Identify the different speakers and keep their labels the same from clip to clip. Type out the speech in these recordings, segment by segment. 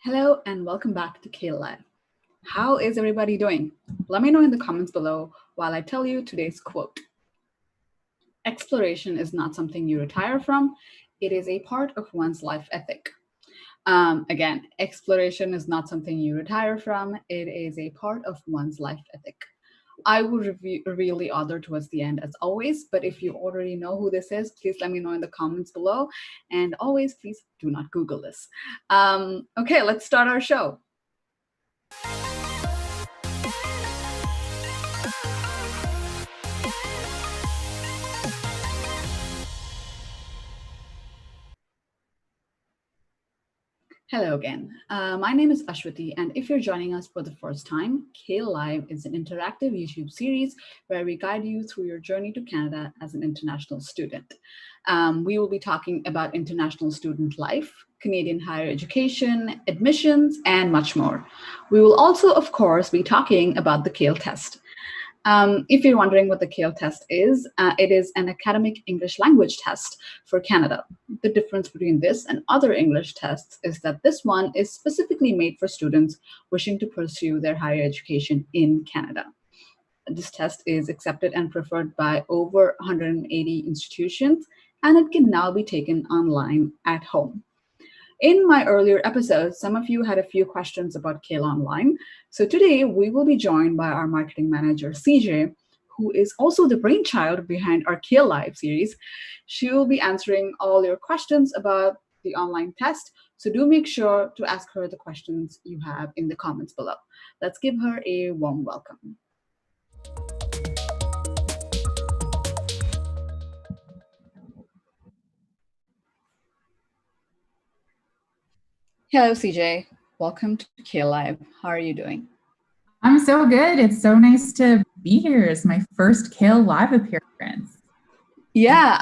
Speaker 1: Hello and welcome back to CAEL Live. How is everybody doing? Let me know in the comments below while I tell you today's quote. Exploration is not something you retire from, it is a part of one's life ethic. Again, exploration is not something you retire from, it is a part of one's life ethic. I will reveal the author towards the end as always, but if you already know who this is, please let me know in the comments below. And always, please do not Google this. Okay, let's start our show. Hello again. My name is Ashwati, and if you're joining us for the first time, CAEL Live is an interactive YouTube series where we guide you through your journey to Canada as an international student. We will be talking about international student life, Canadian higher education, admissions, and much more. We will also, of course, be talking about the CAEL test. If you're wondering what the CAEL test is, it is an academic English language test for Canada. The difference between this and other English tests is that this one is specifically made for students wishing to pursue their higher education in Canada. This test is accepted and preferred by over 180 institutions, and it can now be taken online at home. In my earlier episodes, some of you had a few questions about CAEL Online. So today we will be joined by our marketing manager, CJ, who is also the brainchild behind our CAEL Live series. She will be answering all your questions about the online test. So do make sure to ask her the questions you have in the comments below. Let's give her a warm welcome. Hello, CJ. Welcome to CAEL Live. How are you doing?
Speaker 2: I'm so good. It's so nice to be here. It's my first CAEL Live appearance.
Speaker 1: Yeah,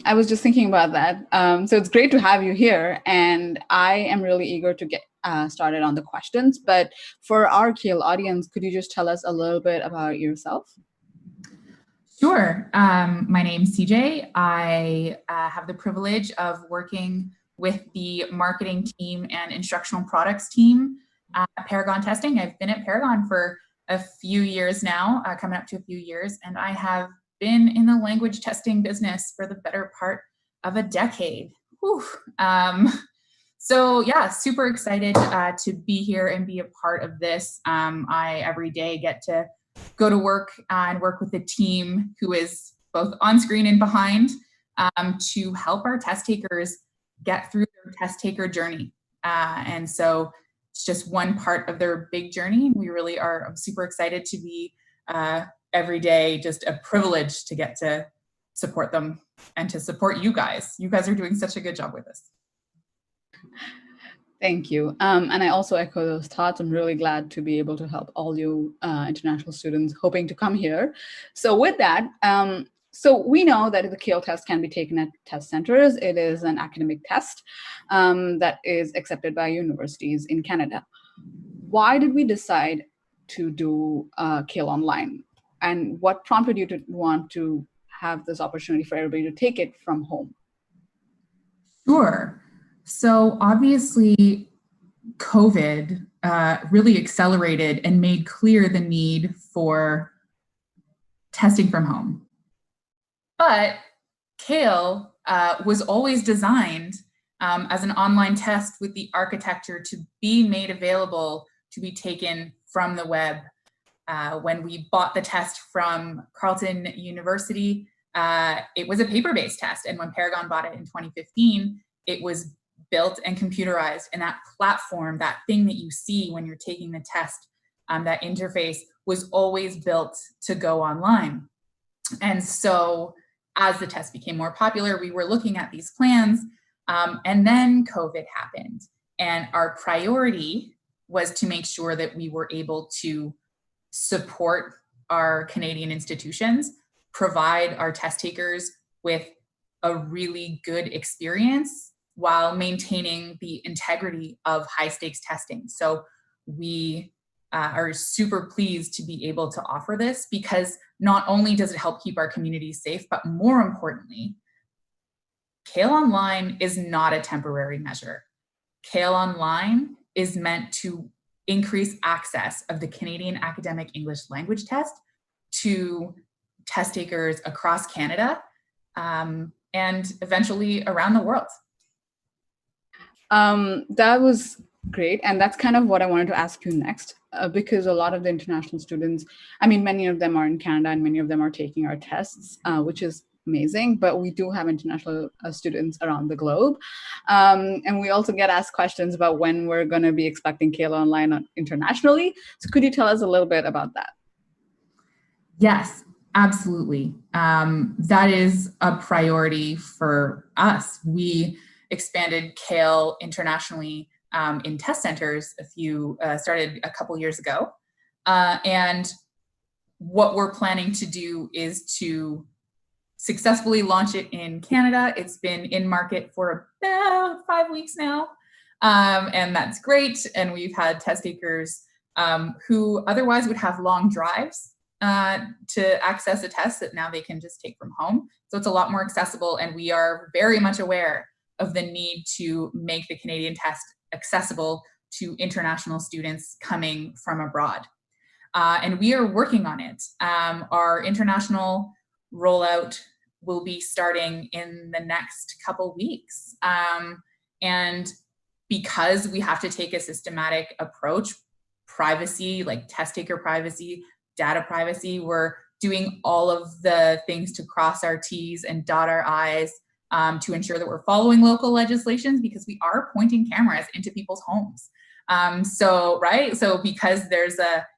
Speaker 1: I was just thinking about that. So it's great to have you here, and I am really eager to get started on the questions. But for our CAEL audience, could you just tell us a little bit about yourself?
Speaker 2: Sure. My name's CJ. I have the privilege of working with the marketing team and instructional products team at Paragon Testing. I've been at Paragon for a few years now, coming up to a few years, and I have been in the language testing business for the better part of a decade. So yeah, super excited to be here and be a part of this. I every day get to go to work and work with a team who is both on screen and behind to help our test takers get through their test taker journey. And so it's just one part of their big journey. We really are super excited to be every day, just a privilege to get to support them and to support you guys. You guys are doing such a good job with this.
Speaker 1: Thank you. And I also echo those thoughts. I'm really glad to be able to help all you international students hoping to come here. So with that, so we know that the CAEL test can be taken at test centers. It is an academic test that is accepted by universities in Canada. Why did we decide to do CAEL Online? And what prompted you to want to have this opportunity for everybody to take it from home?
Speaker 2: Sure. So obviously, COVID really accelerated and made clear the need for testing from home. But CAEL was always designed as an online test with the architecture to be made available to be taken from the web. When we bought the test from Carleton University, it was a paper-based test. And when Paragon bought it in 2015, it was built and computerized. And that platform, that thing that you see when you're taking the test, that interface was always built to go online. And so as the test became more popular, we were looking at these plans, and then COVID happened. And our priority was to make sure that we were able to support our Canadian institutions, provide our test takers with a really good experience while maintaining the integrity of high stakes testing. So we are super pleased to be able to offer this, because not only does it help keep our communities safe, but more importantly, CAEL Online is not a temporary measure. CAEL Online is meant to increase access of the Canadian Academic English Language Test to test takers across Canada and eventually around the world.
Speaker 1: That was great. And that's kind of what I wanted to ask you next, because a lot of the international students, I mean, many of them are in Canada and many of them are taking our tests, which is amazing, but we do have international students around the globe. And we also get asked questions about when we're going to be expecting CAEL Online internationally. So could you tell us a little bit about that?
Speaker 2: Yes, absolutely. That is a priority for us. We expanded CAEL internationally in test centers started a couple years ago. And what we're planning to do is to successfully launch it in Canada. It's been in market for about 5 weeks now. And that's great. And we've had test takers who otherwise would have long drives to access a test that now they can just take from home. So it's a lot more accessible, and we are very much aware of the need to make the Canadian test accessible to international students coming from abroad. And we are working on it. Our international rollout will be starting in the next couple weeks. And because we have to take a systematic approach, privacy, like test taker privacy, data privacy, we're doing all of the things to cross our T's and dot our I's to ensure that we're following local legislations, because we are pointing cameras into people's homes. So because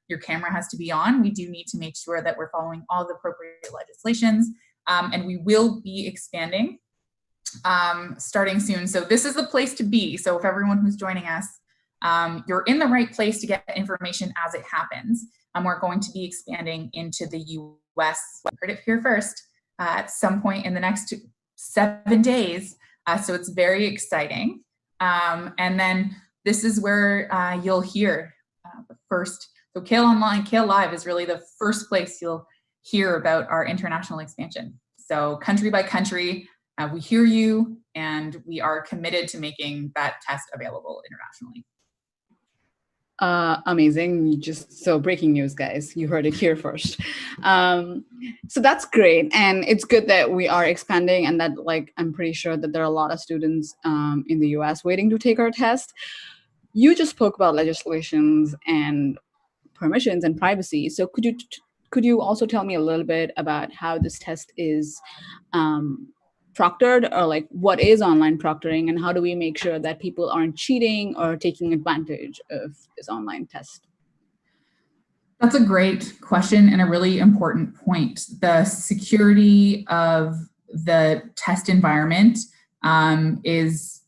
Speaker 2: your camera has to be on, we do need to make sure that we're following all the appropriate legislations. And we will be expanding starting soon. So this is the place to be. So if everyone who's joining us, you're in the right place to get information as it happens. We're going to be expanding into the US. Heard it here first at some point in the next 7 days. So it's very exciting. And then this is where you'll hear the first. So CAEL Online, CAEL Live is really the first place you'll hear about our international expansion. So country by country, we hear you, and we are committed to making that test available internationally.
Speaker 1: Amazing. So breaking news, guys. You heard it here first. So that's great. And it's good that we are expanding, and that, like, I'm pretty sure that there are a lot of students in the US waiting to take our test. You just spoke about legislations and permissions and privacy. So could you also tell me a little bit about how this test is proctored, or like what is online proctoring, and how do we make sure that people aren't cheating or taking advantage of this online test?
Speaker 2: That's a great question and a really important point. The security of the test environment is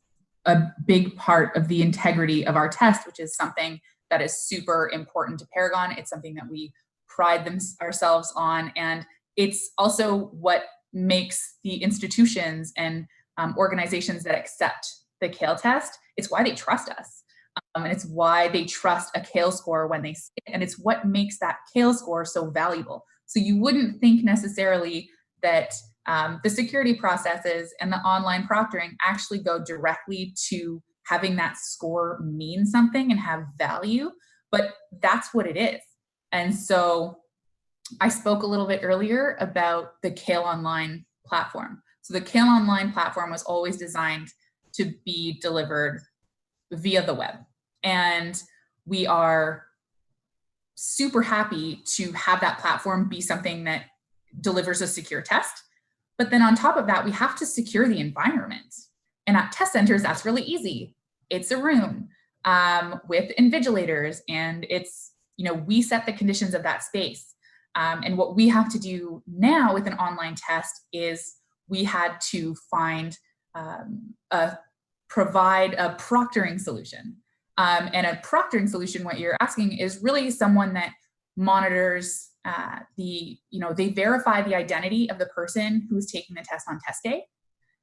Speaker 2: a big part of the integrity of our test, which is something that is super important to Paragon. It's something that we pride ourselves on, and it's also what makes the institutions and organizations that accept the CAEL test, it's why they trust us. And it's why they trust a CAEL score when they see it. And it's what makes that CAEL score so valuable. So you wouldn't think necessarily that the security processes and the online proctoring actually go directly to having that score mean something and have value, but that's what it is. And so I spoke a little bit earlier about the CAEL Online platform. So the CAEL Online platform was always designed to be delivered via the web. And we are super happy to have that platform be something that delivers a secure test. But then on top of that, we have to secure the environment. And at test centers, that's really easy. It's a room with invigilators, and it's, we set the conditions of that space. And what we have to do now with an online test is we had to provide a proctoring solution. And a proctoring solution, what you're asking, is really someone that monitors they verify the identity of the person who's taking the test on test day.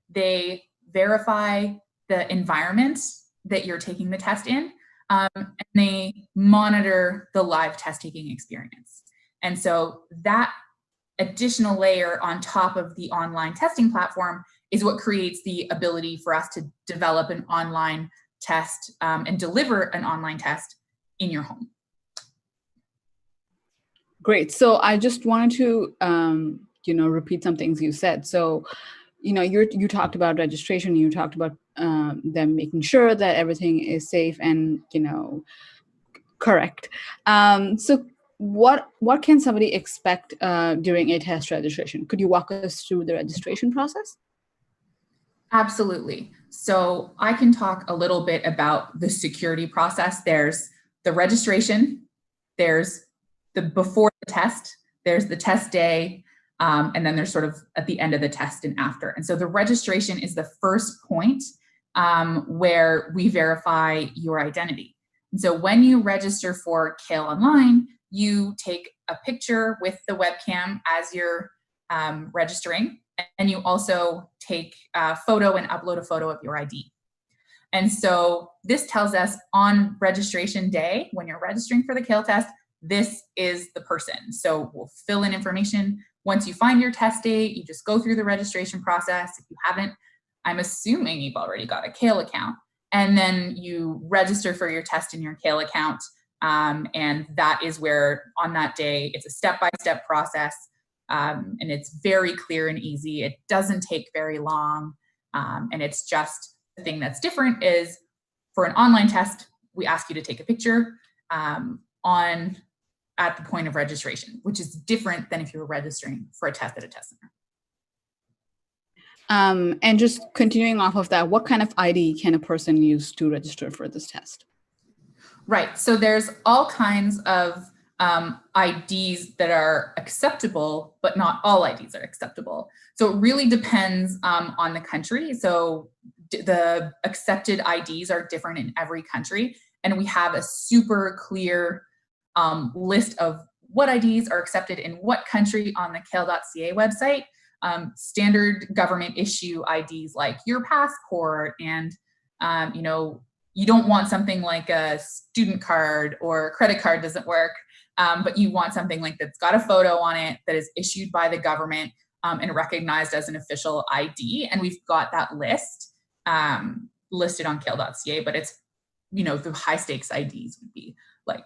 Speaker 2: They verify the environment that you're taking the test in, and they monitor the live test taking experience. And so that additional layer on top of the online testing platform is what creates the ability for us to develop an online test and deliver an online test in your home.
Speaker 1: Great. So I just wanted to, repeat some things you said. So, you talked about registration. You talked about them making sure that everything is safe and, correct. So what can somebody expect during a test registration? Could you walk us through the registration process?
Speaker 2: Absolutely. So I can talk a little bit about the security process. There's the registration, there's the before the test, there's the test day, and then there's sort of at the end of the test and after. And so the registration is the first point where we verify your identity. And so when you register for CAEL Online, you take a picture with the webcam as you're registering, and you also take a photo and upload a photo of your ID. And so this tells us on registration day, when you're registering for the CAEL test, this is the person. So we'll fill in information. Once you find your test date, you just go through the registration process. If you haven't, I'm assuming you've already got a CAEL account. And then you register for your test in your CAEL account. And that is where on that day, it's a step-by-step process. And it's very clear and easy. It doesn't take very long. And it's just the thing that's different is for an online test, we ask you to take a picture at the point of registration, which is different than if you were registering for a test at a test center.
Speaker 1: And just continuing off of that, what kind of ID can a person use to register for this test?
Speaker 2: Right. So there's all kinds of IDs that are acceptable, but not all IDs are acceptable. So it really depends on the country. So the accepted IDs are different in every country. And we have a super clear list of what IDs are accepted in what country on the CAEL.ca website. Standard government issue IDs like your passport and, you don't want something like a student card or a credit card doesn't work, but you want something like that's got a photo on it that is issued by the government and recognized as an official ID. And we've got that list listed on CAEL.ca, but it's, the high stakes IDs would be like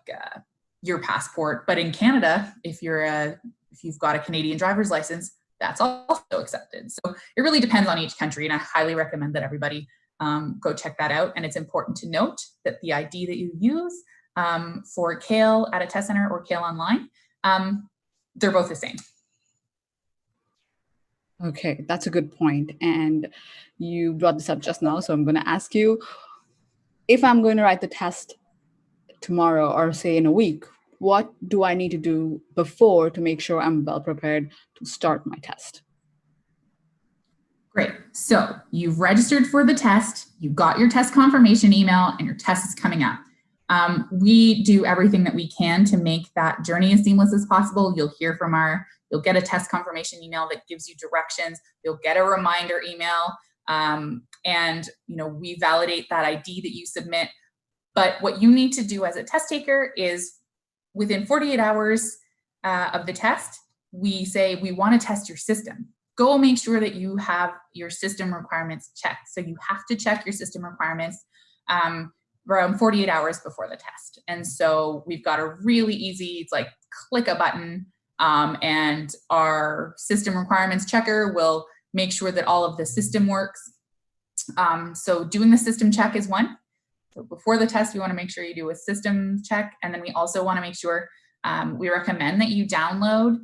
Speaker 2: your passport. But in Canada, if you've got a Canadian driver's license, that's also accepted. So it really depends on each country. And I highly recommend that everybody go check that out. And it's important to note that the ID that you use for CAEL at a test center or CAEL Online, they're both the same.
Speaker 1: Okay, that's a good point. And you brought this up just now, so I'm going to ask you, if I'm going to write the test tomorrow or say in a week, what do I need to do before to make sure I'm well prepared to start my test?
Speaker 2: Great. So you've registered for the test, you got your test confirmation email, and your test is coming up. We do everything that we can to make that journey as seamless as possible. You'll get a test confirmation email that gives you directions. You'll get a reminder email, and we validate that ID that you submit. But what you need to do as a test taker is within 48 hours of the test, we say we want to test your system. Go make sure that you have your system requirements checked. So you have to check your system requirements around 48 hours before the test. And so we've got a really easy, it's like click a button and our system requirements checker will make sure that all of the system works. So doing the system check is one. So before the test, we want to make sure you do a system check. And then we also want to make sure we recommend that you download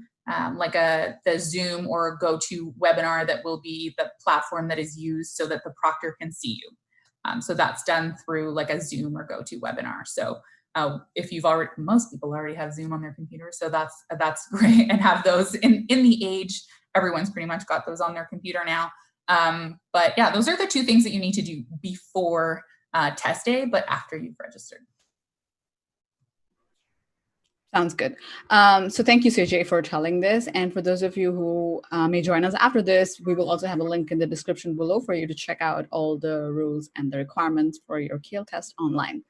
Speaker 2: like the Zoom or a GoToWebinar that will be the platform that is used so that the proctor can see you. So that's done through like a Zoom or GoToWebinar. So if most people already have Zoom on their computer, so that's great, and have those in the age, everyone's pretty much got those on their computer now. But yeah, those are the two things that you need to do before test day, but after you've registered.
Speaker 1: Sounds good. So thank you, CJ, for telling this. And for those of you who may join us after this, we will also have a link in the description below for you to check out all the rules and the requirements for your CAEL test online.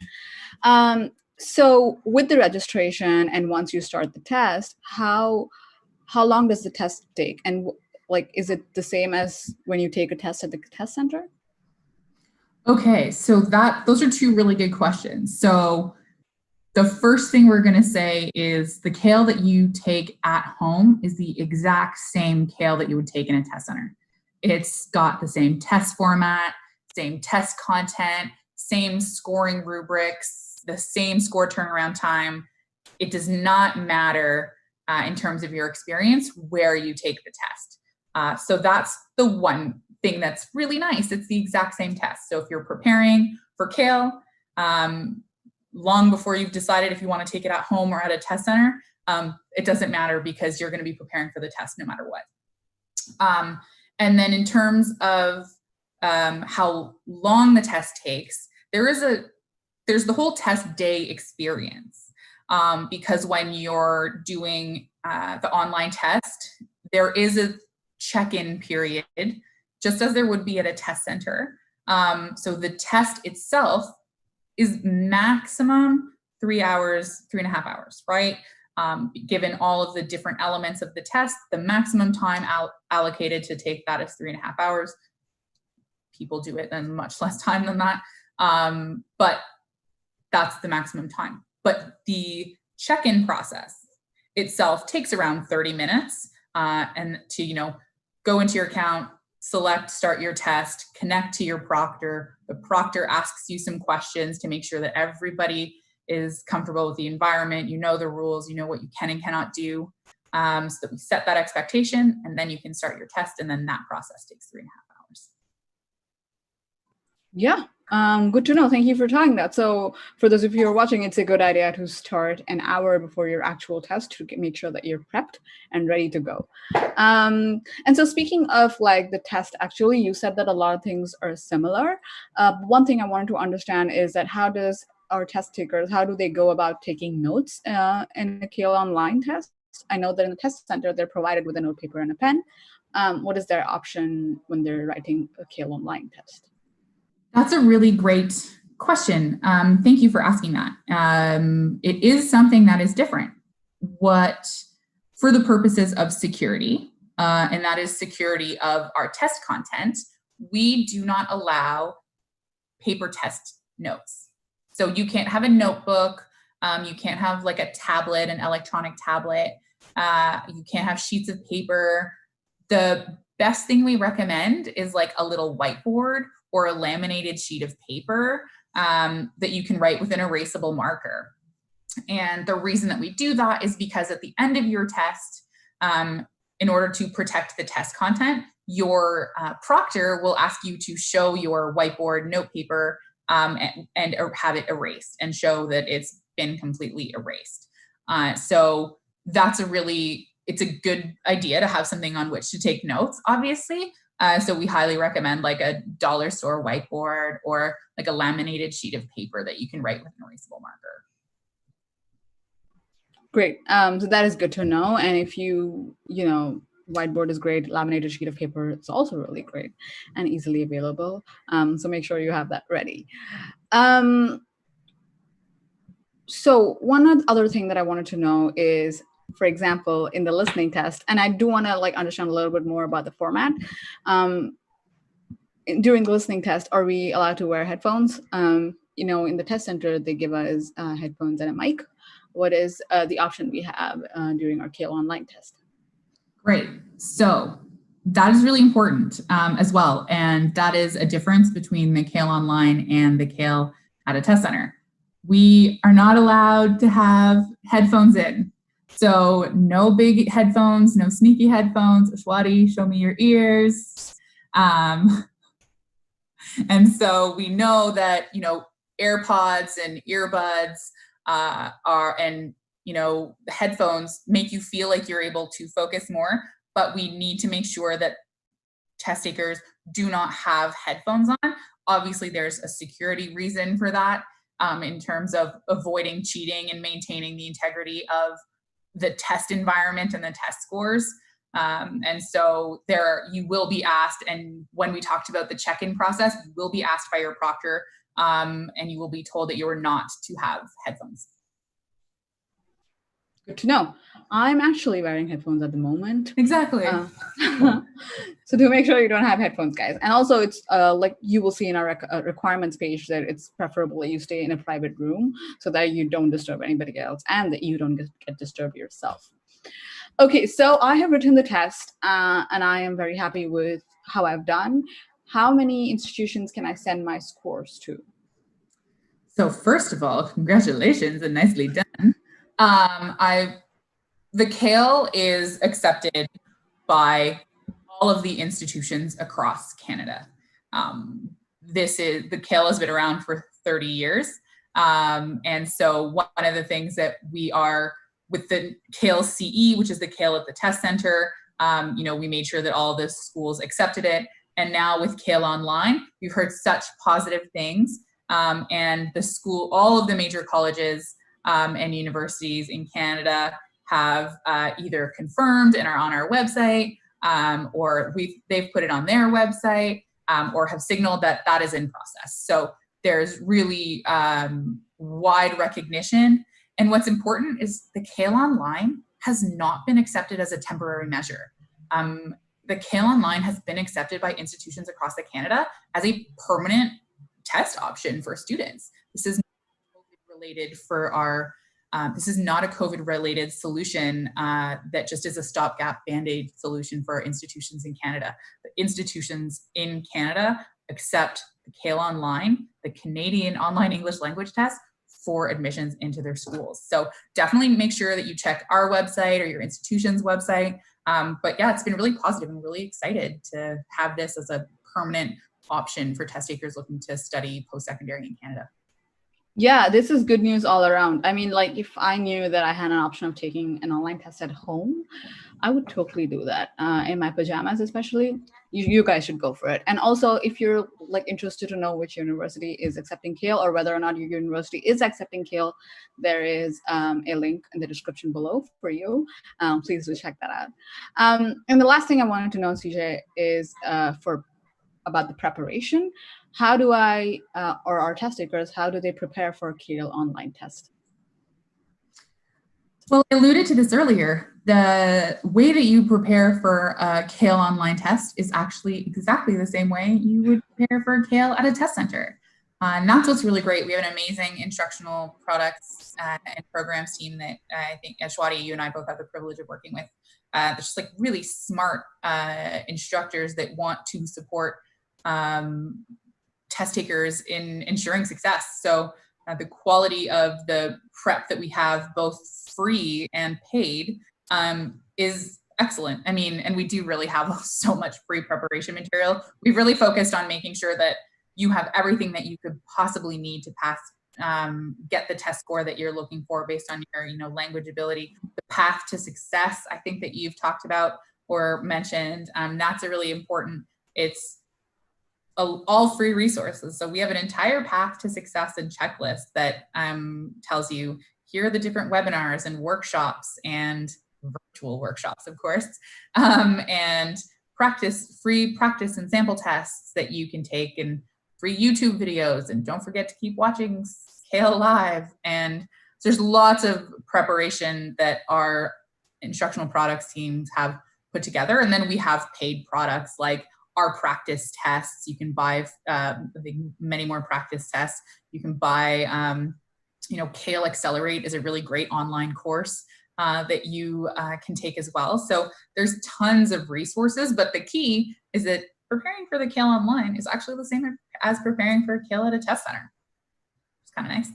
Speaker 1: So with the registration and once you start the test, how long does the test take? And is it the same as when you take a test at the test center?
Speaker 2: Okay, so those are two really good questions. So the first thing we're going to say is the CAEL that you take at home is the exact same CAEL that you would take in a test center. It's got the same test format, same test content, same scoring rubrics, the same score turnaround time. It does not matter in terms of your experience where you take the test. So that's the one thing that's really nice. It's the exact same test. So if you're preparing for CAEL, long before you've decided if you want to take it at home or at a test center, it doesn't matter because you're going to be preparing for the test no matter what. And then in terms of how long the test takes, there's the whole test day experience. Because when you're doing the online test, there is a check-in period, just as there would be at a test center. So the test itself is maximum 3 hours, 3.5 hours, right? Given all of the different elements of the test, the maximum time allocated to take that is 3.5 hours. People do it in much less time than that, but that's the maximum time. But the check-in process itself takes around 30 minutes and to, go into your account, select start your test, connect to your proctor. The proctor asks you some questions to make sure that everybody is comfortable with the environment, the rules, what you can and cannot do. So that we set that expectation, and then you can start your test, and then that process takes 3.5 hours.
Speaker 1: Yeah, good to know. Thank you for talking that. So for those of you who are watching, it's a good idea to start an hour before your actual test to make sure that you're prepped and ready to go. And so speaking of the test, actually, you said that a lot of things are similar. One thing I wanted to understand is that how does our test takers, how do they go about taking notes in a CAEL Online test? I know that in the test center, they're provided with a note paper and a pen. What is their option when they're writing a CAEL Online test?
Speaker 2: That's a really great question. Thank you for asking that. It is something that is different. For the purposes of security, and that is security of our test content, we do not allow paper test notes. So you can't have a notebook. You can't have a tablet, an electronic tablet. You can't have sheets of paper. The best thing we recommend is a little whiteboard or a laminated sheet of paper that you can write with an erasable marker. And the reason that we do that is because at the end of your test, in order to protect the test content, your proctor will ask you to show your whiteboard note paper and have it erased and show that it's been completely erased. So that's it's a good idea to have something on which to take notes, obviously. So we highly recommend a dollar store whiteboard or a laminated sheet of paper that you can write with an erasable marker.
Speaker 1: Great. So that is good to know. And if whiteboard is great, laminated sheet of paper is also really great and easily available. So make sure you have that ready. So one other thing that I wanted to know is, for example, in the listening test, and I do want to understand a little bit more about the format. During the listening test, are we allowed to wear headphones? In the test center, they give us headphones and a mic. What is the option we have during our CAEL Online test?
Speaker 2: Great. So that is really important as well. And that is a difference between the CAEL Online and the CAEL at a test center. We are not allowed to have headphones in. So no big headphones, no sneaky headphones. Ashwati, show me your ears. And so we know that, AirPods and earbuds the headphones make you feel like you're able to focus more, but we need to make sure that test takers do not have headphones on. Obviously, there's a security reason for that in terms of avoiding cheating and maintaining the integrity of the test environment and the test scores. And so you will be asked, and when we talked about the check-in process, you will be asked by your proctor and you will be told that you are not to have headphones.
Speaker 1: Good to know. I'm actually wearing headphones at the moment.
Speaker 2: Exactly.
Speaker 1: So do make sure you don't have headphones, guys. And also, it's like you will see in our requirements page that it's preferable that you stay in a private room so that you don't disturb anybody else and that you don't get disturbed yourself. Okay, so I have written the test and I am very happy with how I've done. How many institutions can I send my scores to?
Speaker 2: So first of all, congratulations and nicely done. The CAEL is accepted by all of the institutions across Canada. The CAEL has been around for 30 years. And so one of the things that we are with the CAEL CE, which is the CAEL at the test center, we made sure that all the schools accepted it. And now with CAEL Online, we've heard such positive things. And all of the major colleges and universities in Canada have either confirmed and are on our website, or they've put it on their website, or have signaled that that is in process. So there's really wide recognition. And what's important is the CAEL Online has not been accepted as a temporary measure. The CAEL Online has been accepted by institutions across Canada as a permanent test option for students. This is related for our this is not a COVID-related solution that just is a stopgap Band-Aid solution for our institutions in Canada. The institutions in Canada accept the CAEL Online, the Canadian Online English Language Test, for admissions into their schools. So definitely make sure that you check our website or your institution's website. But yeah, it's been really positive and really excited to have this as a permanent option for test takers looking to study post-secondary in Canada.
Speaker 1: Yeah, this is good news all around. I mean, like if I knew that I had an option of taking an online test at home, I would totally do that in my pajamas, especially. You guys should go for it. And also, if you're like interested to know which university is accepting CAEL or whether or not your university is accepting CAEL, there is a link in the description below for you. Please do check that out. And the last thing I wanted to know, CJ, is about the preparation. How do I, or our test takers, how do they prepare for a CAEL online test?
Speaker 2: Well, I alluded to this earlier. The way that you prepare for a CAEL online test is actually exactly the same way you would prepare for a CAEL at a test center. And that's what's really great. We have an amazing instructional products and programs team that I think, Shwati, you and I both have the privilege of working with. They're just like really smart instructors that want to support test takers in ensuring success. So the quality of the prep that we have, both free and paid, is excellent. I mean, and we do really have so much free preparation material. We've really focused on making sure that you have everything that you could possibly need to pass, get the test score that you're looking for based on your, language ability. The path to success, I think that you've talked about or mentioned, that's a really important. It's all free resources. So we have an entire path to success and checklist that tells you here are the different webinars and workshops and virtual workshops, of course, and free practice and sample tests that you can take, and free YouTube videos. And don't forget to keep watching CAEL Live. And there's lots of preparation that our instructional products teams have put together. And then we have paid products like our practice tests. You can buy I think many more practice tests. You can buy, CAEL Accelerate is a really great online course that you can take as well. So there's tons of resources, but the key is that preparing for the CAEL Online is actually the same as preparing for CAEL at a test center. It's kind of nice.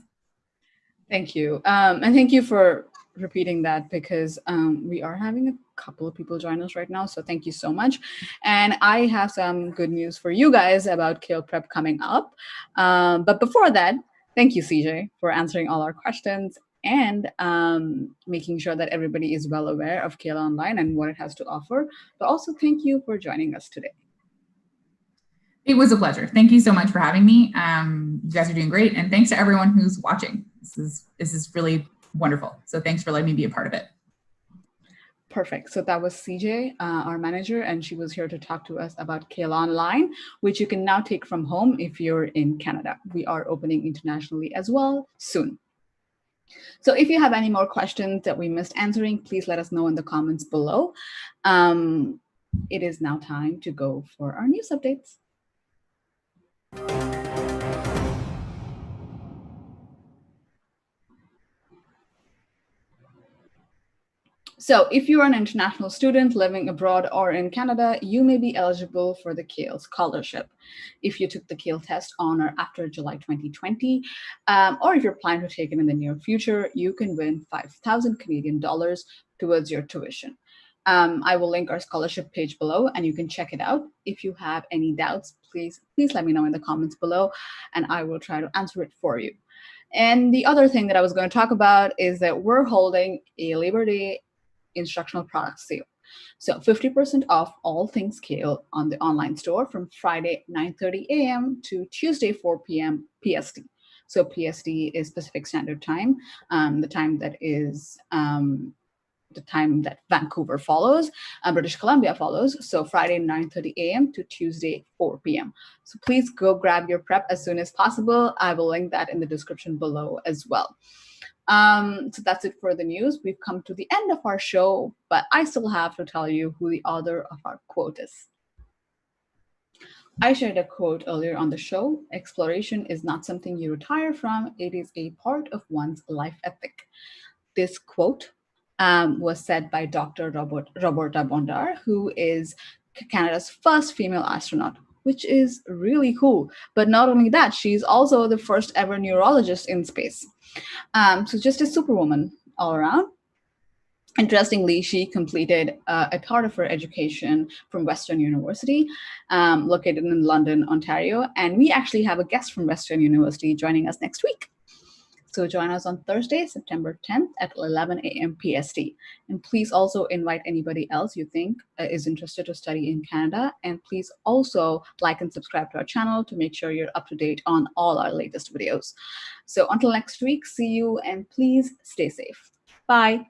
Speaker 1: Thank you. And thank you for repeating that, because we are having a couple of people join us right now. So thank you so much. And I have some good news for you guys about CAEL Prep coming up. But before that, thank you, CJ, for answering all our questions and making sure that everybody is well aware of CAEL Online and what it has to offer. But also thank you for joining us today.
Speaker 2: It was a pleasure. Thank you so much for having me. You guys are doing great. And thanks to everyone who's watching. This is really wonderful. So thanks for letting me be a part of it.
Speaker 1: Perfect. So that was CJ, our manager, and she was here to talk to us about CAEL Online, which you can now take from home if you're in Canada. We are opening internationally as well soon. So if you have any more questions that we missed answering, please let us know in the comments below. It is now time to go for our news updates. So if you're an international student living abroad or in Canada, you may be eligible for the CAEL scholarship. If you took the CAEL test on or after July 2020, or if you're planning to take it in the near future, you can win 5,000 Canadian dollars towards your tuition. I will link our scholarship page below and you can check it out. If you have any doubts, please let me know in the comments below and I will try to answer it for you. And the other thing that I was going to talk about is that we're holding a Labor Day instructional product sale. So 50% off all things CAEL on the online store from Friday 9:30 a.m. to Tuesday 4 p.m. PST. So PST is Pacific Standard Time, the time that is the time that Vancouver follows, British Columbia follows. So Friday 9:30 a.m. to Tuesday 4 p.m. So please go grab your prep as soon as possible. I will link that in the description below as well. So that's it for the news. We've come to the end of our show, but I still have to tell you who the author of our quote is. I shared a quote earlier on the show. Exploration is not something you retire from, it is a part of one's life ethic. This quote was said by Dr. Roberta Bondar, who is Canada's first female astronaut, which is really cool. But not only that, she's also the first ever neurologist in space. So just a superwoman all around. Interestingly, she completed a part of her education from Western University, located in London, Ontario. And we actually have a guest from Western University joining us next week. So join us on Thursday, September 10th at 11 a.m. PST. And please also invite anybody else you think is interested to study in Canada. And please also like and subscribe to our channel to make sure you're up to date on all our latest videos. So until next week, see you and please stay safe. Bye.